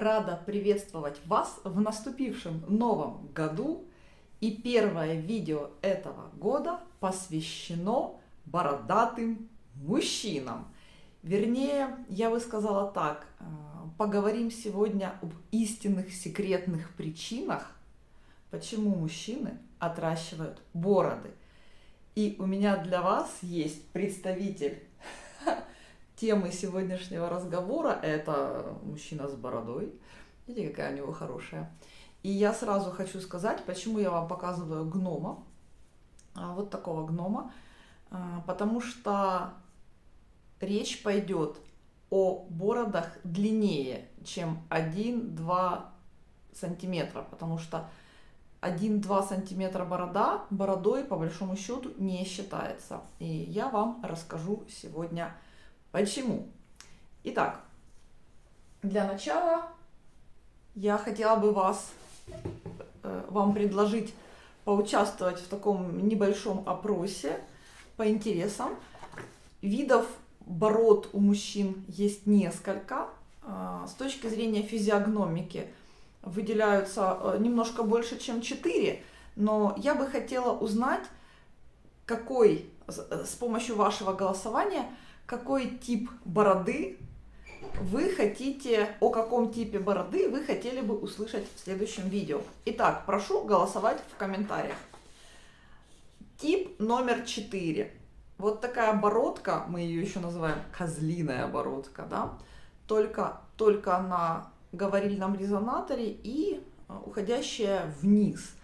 рада приветствовать вас в наступившем новом году. И первое видео этого года посвящено бородатым мужчинам. Вернее, я бы сказала так, поговорим сегодня об истинных секретных причинах, почему мужчины отращивают бороды. И у меня для вас есть представитель темы сегодняшнего разговора. Это мужчина с бородой. Видите, какая у него хорошая. И я сразу хочу сказать, почему я вам показываю гнома. Вот такого гнома. Потому что речь пойдет о бородах длиннее, чем 1-2 сантиметра. Потому что 1-2 сантиметра бородой по большому счету не считается. И я вам расскажу сегодня почему. Итак, для начала я хотела бы вам предложить поучаствовать в таком небольшом опросе по интересам. Видов бород у мужчин есть несколько. С точки зрения физиогномики выделяются немножко больше, чем 4, но я бы хотела узнать, с помощью вашего голосования, какой тип бороды о каком типе бороды вы хотели бы услышать в следующем видео. Итак, прошу голосовать в комментариях. Тип номер 4. Вот такая бородка, мы ее еще называем козлиная бородка, да? Только на говорильном резонаторе и уходящая вниз.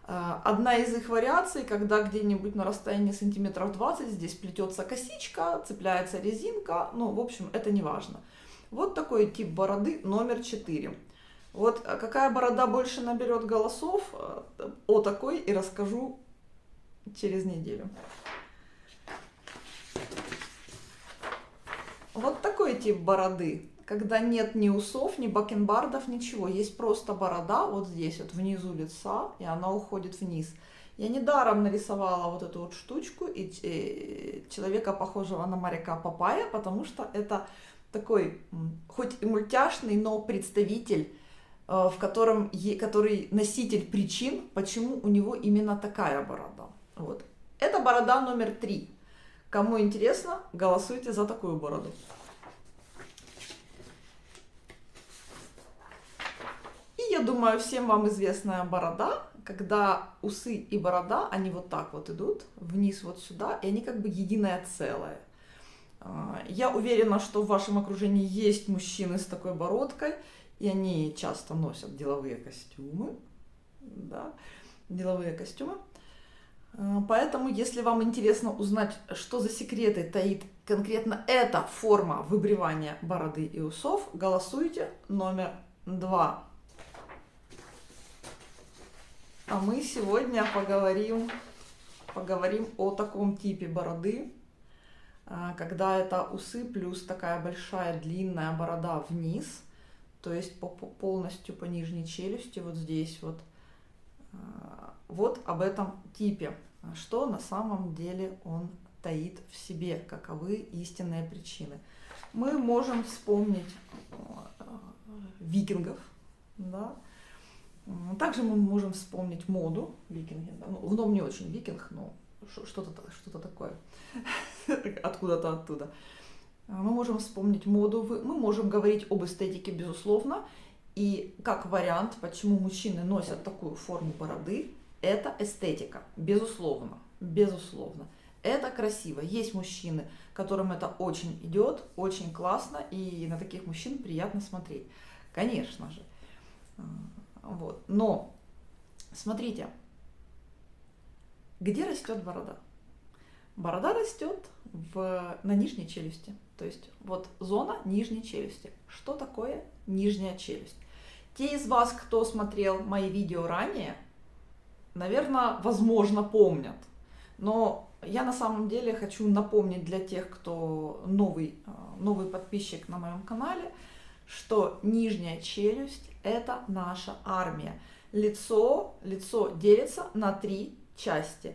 Одна из их вариаций, когда где-нибудь на расстоянии сантиметров 20 здесь плетется косичка, цепляется резинка, в общем, это не важно. Вот такой тип бороды номер 4. Вот какая борода больше наберет голосов, о такой и расскажу через неделю. Вот такой тип бороды, когда нет ни усов, ни бакенбардов, ничего. Есть просто борода вот здесь, вот внизу лица, и она уходит вниз. Я недаром нарисовала вот эту вот штучку и человека, похожего на моряка Папайя, потому что это такой, хоть и мультяшный, но представитель, который носитель причин, почему у него именно такая борода. Вот. Это борода номер 3. Кому интересно, голосуйте за такую бороду. И я думаю, всем вам известная борода, когда усы и борода, они вот так вот идут, вниз вот сюда, и они как бы единое целое. Я уверена, что в вашем окружении есть мужчины с такой бородкой, и они часто носят деловые костюмы. Да, деловые костюмы. Поэтому, если вам интересно узнать, что за секреты таит конкретно эта форма выбривания бороды и усов, голосуйте номер 2. А мы сегодня поговорим о таком типе бороды, когда это усы плюс такая большая длинная борода вниз, то есть полностью по нижней челюсти, вот здесь вот. Вот об этом типе, что на самом деле он таит в себе, каковы истинные причины. Мы можем вспомнить викингов, да? Также мы можем вспомнить моду викинги. Да? Гном не очень викинг, но что-то такое, откуда-то оттуда. Мы можем вспомнить моду, мы можем говорить об эстетике, безусловно. И как вариант, почему мужчины носят такую форму бороды, это эстетика, безусловно, безусловно. Это красиво. Есть мужчины, которым это очень идет, очень классно, и на таких мужчин приятно смотреть, конечно же. Вот. Но смотрите, где растет борода? Борода растет на нижней челюсти, то есть вот зона нижней челюсти. Что такое нижняя челюсть? Те из вас, кто смотрел мои видео ранее, наверное, возможно, помнят. Но я на самом деле хочу напомнить для тех, кто новый подписчик на моем канале, что нижняя челюсть – это наша армия. Лицо делится на 3 части.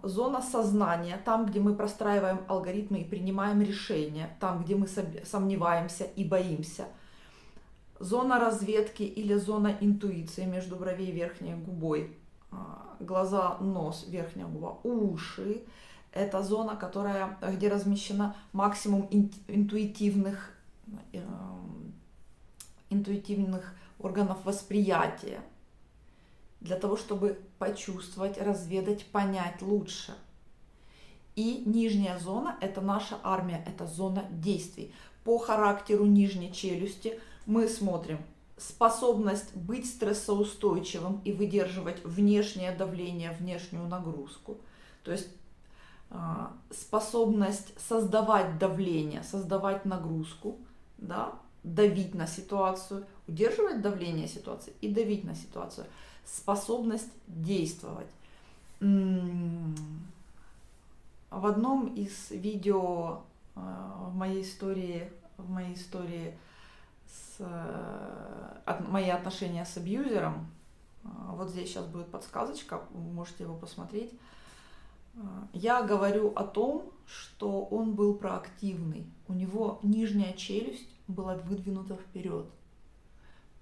Зона сознания, там, где мы простраиваем алгоритмы и принимаем решения, там, где мы сомневаемся и боимся. Зона разведки или зона интуиции между бровей и верхней губой. Глаза, нос, верхняя губа, уши. Это зона, где размещена максимум интуитивных органов восприятия. Для того, чтобы почувствовать, разведать, понять лучше. И нижняя зона – это наша армия, это зона действий. По характеру нижней челюсти мы смотрим способность быть стрессоустойчивым и выдерживать внешнее давление, внешнюю нагрузку. То есть способность создавать давление, создавать нагрузку, да, давить на ситуацию, удерживать давление ситуации и давить на ситуацию. Способность действовать. В одном из видео в моей истории мои отношения с абьюзером, вот здесь сейчас будет подсказочка, вы можете его посмотреть. Я говорю о том, что он был проактивный. У него нижняя челюсть была выдвинута вперед.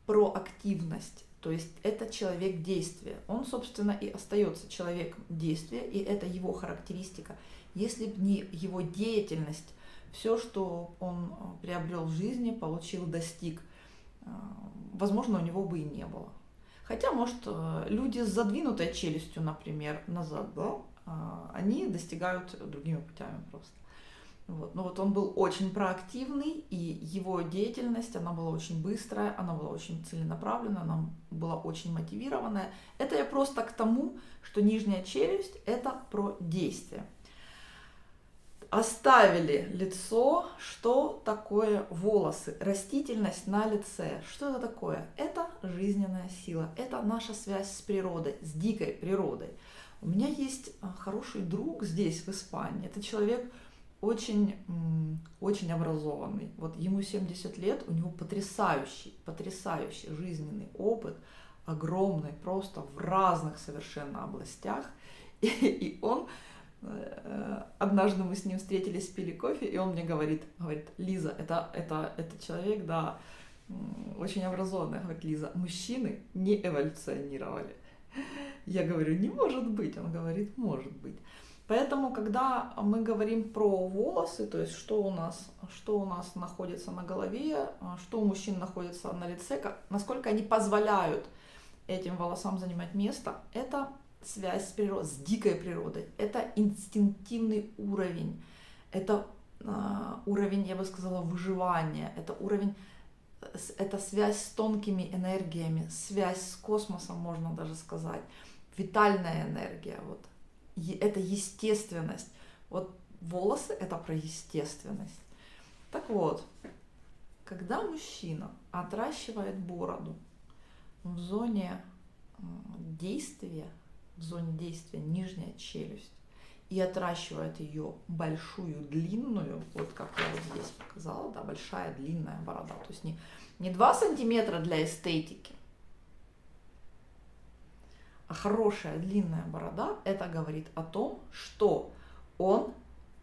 Проактивность. То есть это человек действия. Он, собственно, и остается человеком действия, и это его характеристика. Если бы не его деятельность, все, что он приобрел в жизни, получил, достиг, возможно, у него бы и не было. Хотя, может, люди с задвинутой челюстью, например, назад, да, они достигают другими путями просто. Вот. Но вот он был очень проактивный, и его деятельность, она была очень быстрая, она была очень целенаправленная, она была очень мотивированная. Это я просто к тому, что нижняя челюсть – это про действие. Оставили лицо. Что такое волосы? Растительность на лице. Что это такое? Это жизненная сила. Это наша связь с природой, с дикой природой. У меня есть хороший друг здесь, в Испании. Это человек очень образованный. Вот ему 70 лет, у него потрясающий жизненный опыт, огромный, просто в разных совершенно областях. И он... Однажды мы с ним встретились, пили кофе, и он мне говорит: Лиза, это человек, да, очень образованный. Говорит: Лиза, мужчины не эволюционировали. Я говорю: не может быть. Он говорит: может быть. Поэтому, когда мы говорим про волосы, то есть что у нас находится на голове, что у мужчин находится на лице, насколько они позволяют этим волосам занимать место, это связь с природой, с дикой природой. Это инстинктивный уровень. Это уровень, я бы сказала, выживания. Это связь с тонкими энергиями, связь с космосом, можно даже сказать. Витальная энергия. Вот. Это естественность. Вот волосы – это про естественность. Так вот, когда мужчина отращивает бороду в зоне действия нижняя челюсть, и отращивает ее большую, длинную, вот как я вот здесь показала, да, большая длинная борода, то есть не 2 сантиметра для эстетики, а хорошая длинная борода, это говорит о том, что он,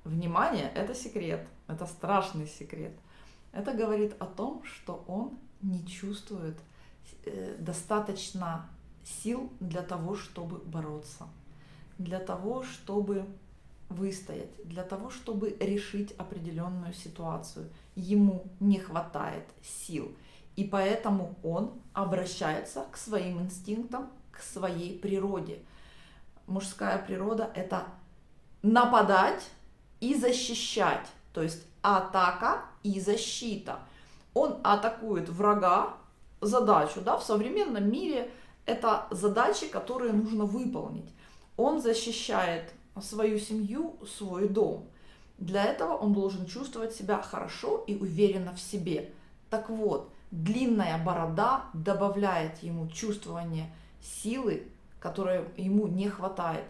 внимание, это секрет, это страшный секрет, это говорит о том, что он не чувствует достаточно сил для того, чтобы бороться, для того, чтобы выстоять, для того, чтобы решить определенную ситуацию. Ему не хватает сил, и поэтому он обращается к своим инстинктам, к своей природе. Мужская природа – это нападать и защищать, то есть атака и защита. Он атакует врага, задачу, да, в современном мире это задачи, которые нужно выполнить. Он защищает свою семью, свой дом. Для этого он должен чувствовать себя хорошо и уверенно в себе. Так вот, длинная борода добавляет ему чувствование силы, которой ему не хватает,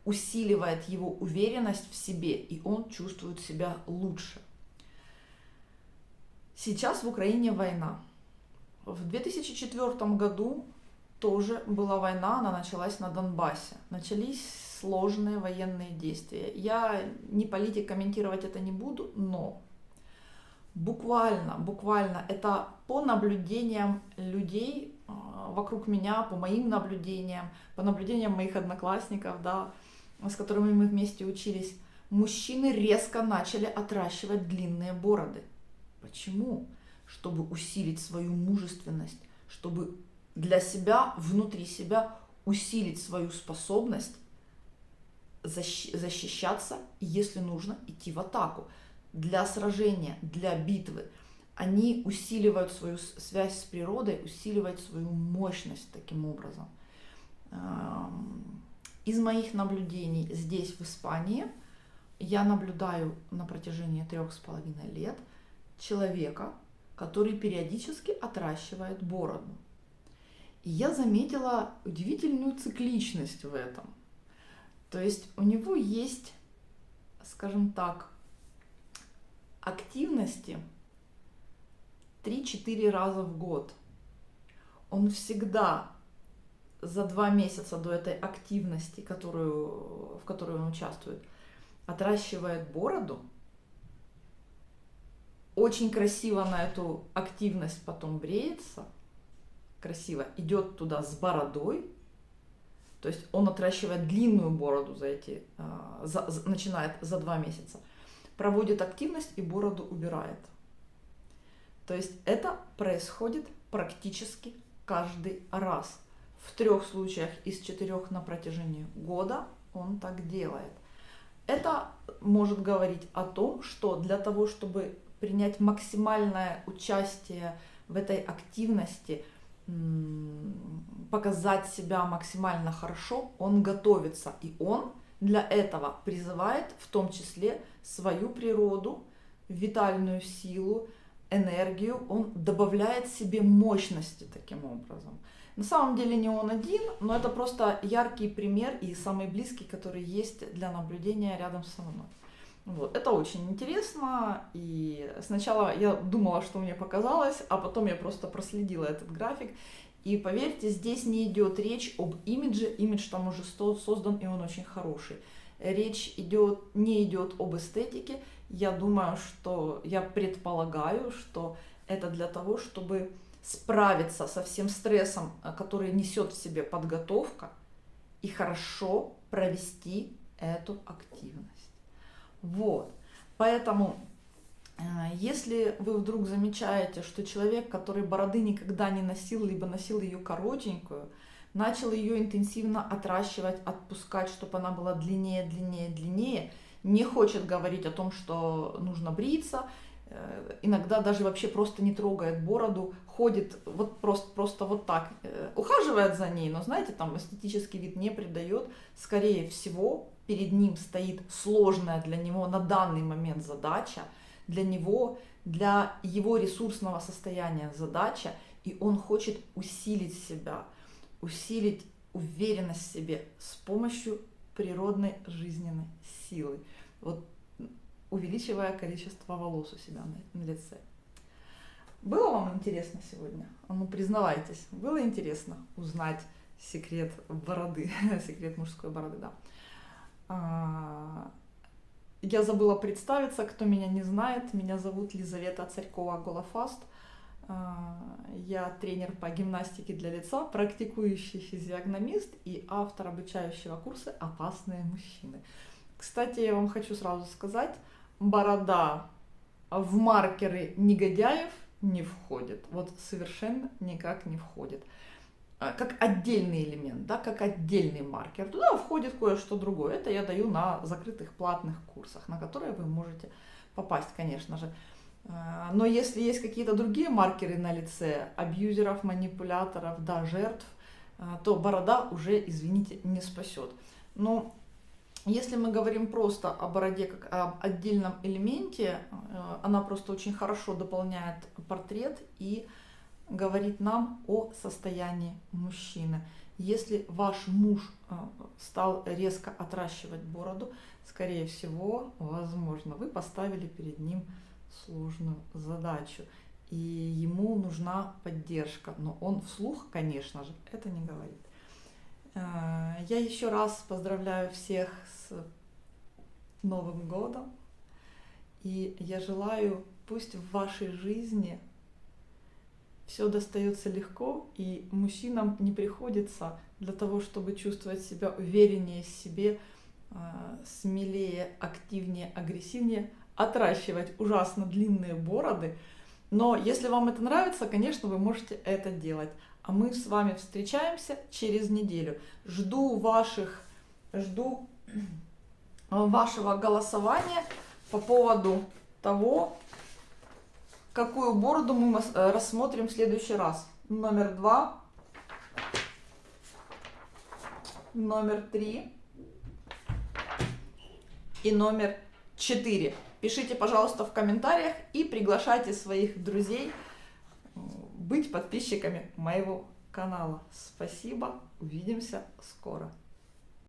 усиливает его уверенность в себе, и он чувствует себя лучше. Сейчас в Украине война. В 2004 году тоже была война, она началась на Донбассе. Начались сложные военные действия. Я не политик, комментировать это не буду, но Буквально, это по наблюдениям людей вокруг меня, по моим наблюдениям, по наблюдениям моих одноклассников, да, с которыми мы вместе учились, мужчины резко начали отращивать длинные бороды. Почему? Чтобы усилить свою мужественность, чтобы для себя, внутри себя усилить свою способность защищаться и, если нужно, идти в атаку. Для сражения, для битвы. Они усиливают свою связь с природой, усиливают свою мощность таким образом. Из моих наблюдений здесь, в Испании, я наблюдаю на протяжении 3,5 лет человека, который периодически отращивает бороду. И я заметила удивительную цикличность в этом. То есть у него есть, скажем так, активности 3-4 раза в год. Он всегда за 2 месяца до этой активности, в которой он участвует, отращивает бороду. Очень красиво на эту активность потом бреется. Красиво идет туда с бородой. То есть он отращивает длинную бороду начинает за 2 месяца. Проводит активность и бороду убирает. То есть это происходит практически каждый раз. В 3 случаях из 4 на протяжении года он так делает. Это может говорить о том, что для того, чтобы принять максимальное участие в этой активности, показать себя максимально хорошо, он готовится. И он для этого призывает в том числе свою природу, витальную силу, энергию. Он добавляет себе мощности таким образом. На самом деле не он один, но это просто яркий пример и самый близкий, который есть для наблюдения рядом со мной. Вот. Это очень интересно, и сначала я думала, что мне показалось, а потом я просто проследила этот график. И поверьте, здесь не идет речь об имидже, имидж там уже создан, и он очень хороший. Речь не идет об эстетике. Я думаю, я предполагаю, что это для того, чтобы справиться со всем стрессом, который несет в себе подготовка, и хорошо провести эту активность. Вот. Поэтому, если вы вдруг замечаете, что человек, который бороды никогда не носил, либо носил ее коротенькую, начал ее интенсивно отращивать, отпускать, чтобы она была длиннее, длиннее, длиннее, не хочет говорить о том, что нужно бриться, иногда даже вообще просто не трогает бороду, ходит вот просто вот так, ухаживает за ней, но, знаете, там эстетический вид не придает, скорее всего, перед ним стоит сложная для него на данный момент задача, для него, для его ресурсного состояния задача, и он хочет усилить себя, усилить уверенность в себе с помощью природной жизненной силы, вот, увеличивая количество волос у себя на лице. Было вам интересно сегодня? Ну, признавайтесь, было интересно узнать секрет бороды, секрет мужской бороды, да. Я забыла представиться, кто меня не знает. Меня зовут Лизавета Царькова-Голофаст. Я тренер по гимнастике для лица, практикующий физиогномист и автор обучающего курса «Опасные мужчины». Кстати, я вам хочу сразу сказать, борода в маркеры негодяев не входит. Вот совершенно никак не входит. Как отдельный элемент, да, как отдельный маркер. Туда входит кое-что другое. Это я даю на закрытых платных курсах, на которые вы можете попасть, конечно же. Но если есть какие-то другие маркеры на лице абьюзеров, манипуляторов, да, жертв, то борода уже, извините, не спасет. Но если мы говорим просто о бороде как об отдельном элементе, она просто очень хорошо дополняет портрет и говорит нам о состоянии мужчины. Если ваш муж стал резко отращивать бороду, скорее всего, возможно, вы поставили перед ним сложную задачу, и ему нужна поддержка, но он вслух, конечно же, это не говорит. Я еще раз поздравляю всех с Новым годом, и я желаю пусть в вашей жизни все достается легко, и мужчинам не приходится для того, чтобы чувствовать себя увереннее в себе, смелее, активнее, агрессивнее, отращивать ужасно длинные бороды. Но если вам это нравится, конечно, вы можете это делать. А мы с вами встречаемся через неделю. Жду вашего голосования по поводу того, какую бороду мы рассмотрим в следующий раз. Номер 2, номер 3 и номер 4. Пишите, пожалуйста, в комментариях и приглашайте своих друзей быть подписчиками моего канала. Спасибо, увидимся скоро.